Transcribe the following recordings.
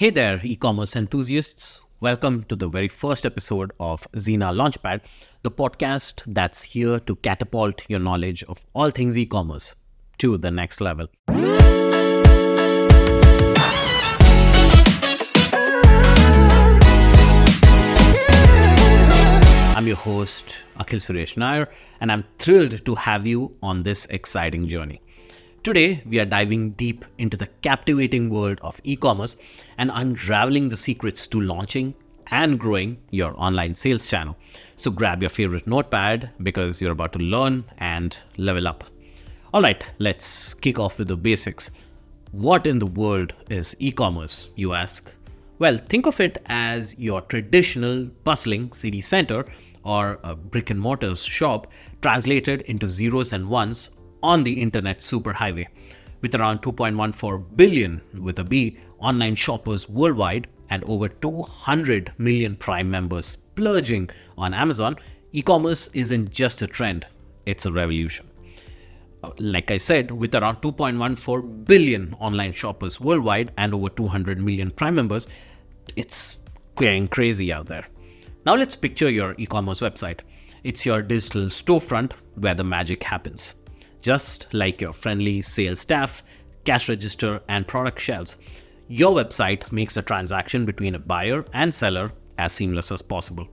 Hey there, e-commerce enthusiasts. Welcome to the very first episode of Xena Launchpad, the podcast that's here to catapult your knowledge of all things e-commerce to the next level. I'm your host, Akhil Suresh Nair, and I'm thrilled to have you on this exciting journey. Today, we are diving deep into the captivating world of e-commerce and unraveling the secrets to launching and growing your online sales channel. So grab your favorite notepad because you're about to learn and level up. All right, let's kick off with the basics. What in the world is e-commerce, you ask? Well, think of it as your traditional bustling city center or a brick and mortar shop translated into zeros and ones on the internet superhighway. With around 2.14 billion with a B online shoppers worldwide and over 200 million Prime members splurging on Amazon, e-commerce isn't just a trend, it's a revolution. Like I said, with around 2.14 billion online shoppers worldwide and over 200 million Prime members, it's going crazy out there. Now let's picture your e-commerce website. It's your digital storefront where the magic happens. Just like your friendly sales staff, cash register, and product shelves, your website makes a transaction between a buyer and seller as seamless as possible.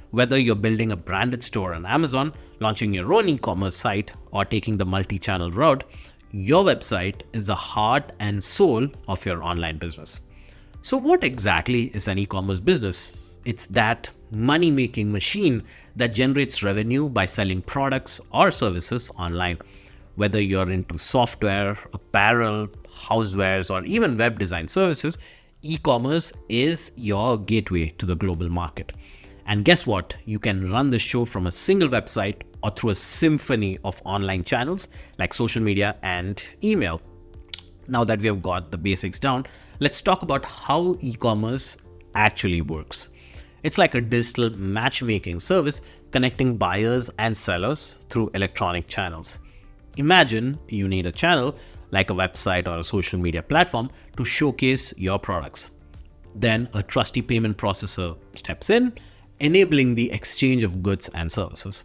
Whether you're building a branded store on Amazon, launching your own e-commerce site, or taking the multi-channel route, your website is the heart and soul of your online business. So what exactly is an e-commerce business? It's that money-making machine that generates revenue by selling products or services online. Whether you're into software, apparel, housewares, or even web design services, e-commerce is your gateway to the global market. And guess what? You can run the show from a single website or through a symphony of online channels like social media and email. Now that we have got the basics down, let's talk about how e-commerce actually works. It's like a digital matchmaking service connecting buyers and sellers through electronic channels. Imagine you need a channel like a website or a social media platform to showcase your products. Then a trusty payment processor steps in, enabling the exchange of goods and services.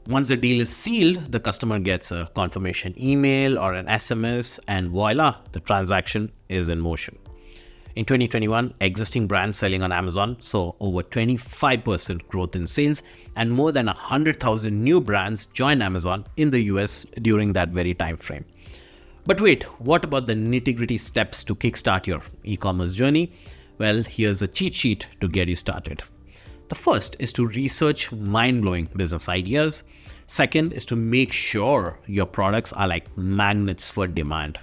Once the deal is sealed, the customer gets a confirmation email or an SMS, and voila, the transaction is in motion. In 2021, existing brands selling on Amazon saw over 25% growth in sales, and more than 100,000 new brands joined Amazon in the US during that very time frame. But wait, what about the nitty-gritty steps to kickstart your e-commerce journey? Well, here's a cheat sheet to get you started. The first is to research mind-blowing business ideas. Second is to make sure your products are like magnets for demand.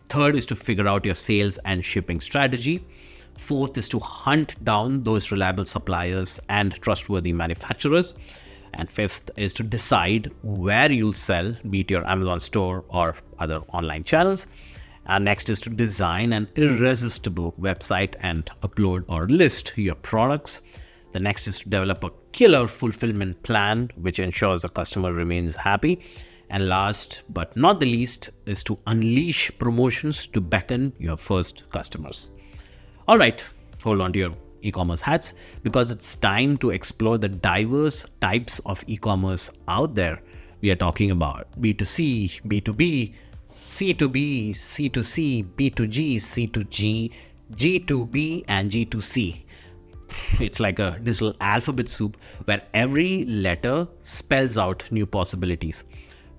Third is to figure out your sales and shipping strategy. Fourth is to hunt down those reliable suppliers and trustworthy manufacturers. And fifth is to decide where you'll sell, be it your Amazon store or other online channels. And next is to design an irresistible website and upload or list your products. The next is to develop a killer fulfillment plan, which ensures the customer remains happy. And last but not the least is to unleash promotions to beckon your first customers. All right, hold on to your e-commerce hats because it's time to explore the diverse types of e-commerce out there. We are talking about B2C, B2B, C2B, C2C, B2G, C2G, G2B, and G2C. It's like a digital alphabet soup where every letter spells out new possibilities.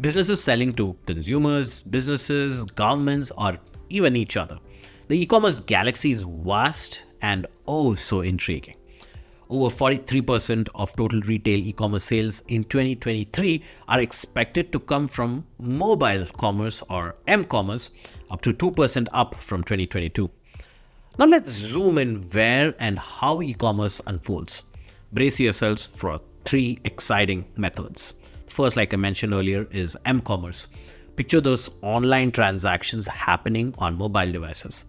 Businesses selling to consumers, businesses, governments, or even each other. The e-commerce galaxy is vast and oh so intriguing. Over 43% of total retail e-commerce sales in 2023 are expected to come from mobile commerce or m-commerce, up to 2% up from 2022. Now let's zoom in where and how e-commerce unfolds. Brace yourselves for 3 exciting methods. First, like I mentioned earlier, is m-commerce. Picture those online transactions happening on mobile devices.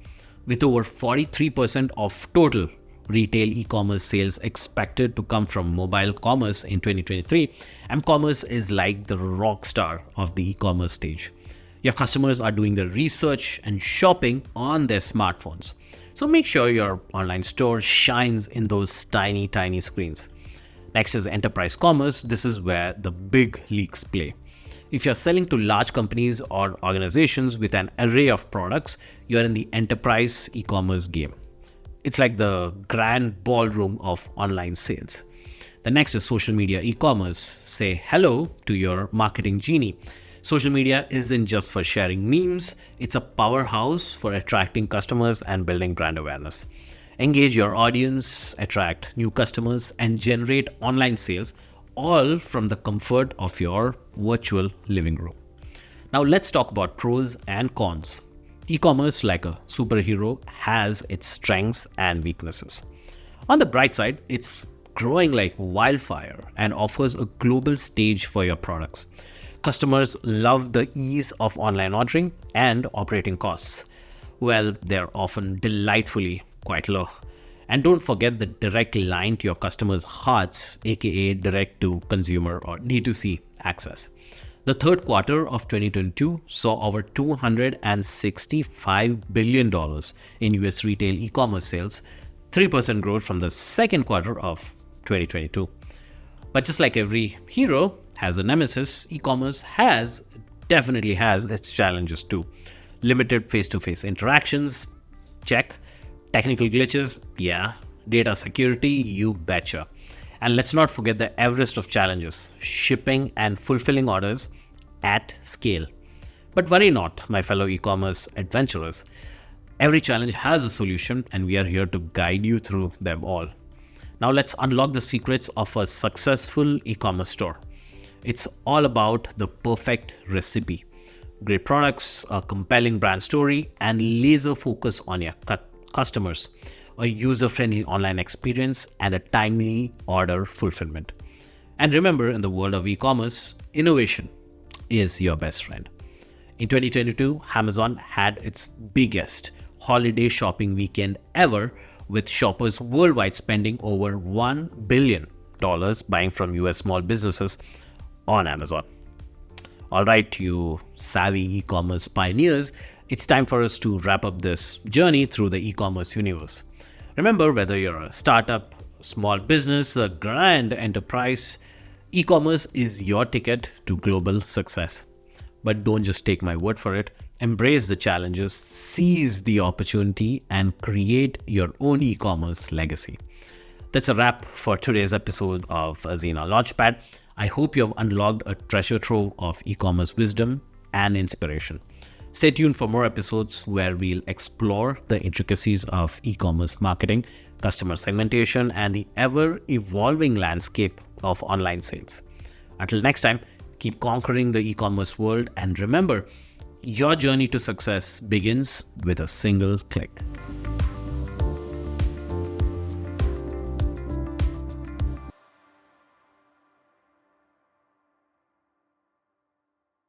With over 43% of total retail e-commerce sales expected to come from mobile commerce in 2023, m-commerce is like the rock star of the e-commerce stage. Your customers are doing the research and shopping on their smartphones. So make sure your online store shines in those tiny, tiny screens. Next is enterprise commerce. This is where the big leagues play. If you're selling to large companies or organizations with an array of products, you're in the enterprise e-commerce game. It's like the grand ballroom of online sales. The next is social media e-commerce. Say hello to your marketing genie. Social media isn't just for sharing memes, it's a powerhouse for attracting customers and building brand awareness. Engage your audience, attract new customers, and generate online sales, all from the comfort of your virtual living room. Now let's talk about pros and cons. E-commerce, like a superhero, has its strengths and weaknesses. On the bright side, it's growing like wildfire and offers a global stage for your products. Customers love the ease of online ordering and operating costs. Well, they're often delightfully quite low. And don't forget the direct line to your customers' hearts, aka direct to consumer or D2C access. The third quarter of 2022 saw over $265 billion in US retail e-commerce sales, 3% growth from the second quarter of 2022. But just like every hero has a nemesis, e-commerce definitely has its challenges too. Limited face-to-face interactions, check. Technical glitches, yeah. Data security, you betcha. And let's not forget the Everest of challenges, shipping and fulfilling orders at scale. But worry not, my fellow e-commerce adventurers. Every challenge has a solution, and we are here to guide you through them all. Now let's unlock the secrets of a successful e-commerce store. It's all about the perfect recipe. Great products, a compelling brand story, and laser focus on your customers, a user-friendly online experience, and a timely order fulfillment. And remember, in the world of e-commerce, innovation is your best friend. In 2022, Amazon had its biggest holiday shopping weekend ever, with shoppers worldwide spending over $1 billion buying from US small businesses on Amazon. All right, you savvy e-commerce pioneers, it's time for us to wrap up this journey through the e-commerce universe. Remember, whether you're a startup, a small business, a grand enterprise, e-commerce is your ticket to global success. But don't just take my word for it. Embrace the challenges, seize the opportunity, and create your own e-commerce legacy. That's a wrap for today's episode of Azina Launchpad. I hope you have unlocked a treasure trove of e-commerce wisdom and inspiration. Stay tuned for more episodes where we'll explore the intricacies of e-commerce marketing, customer segmentation, and the ever-evolving landscape of online sales. Until next time, keep conquering the e-commerce world, and remember, your journey to success begins with a single click.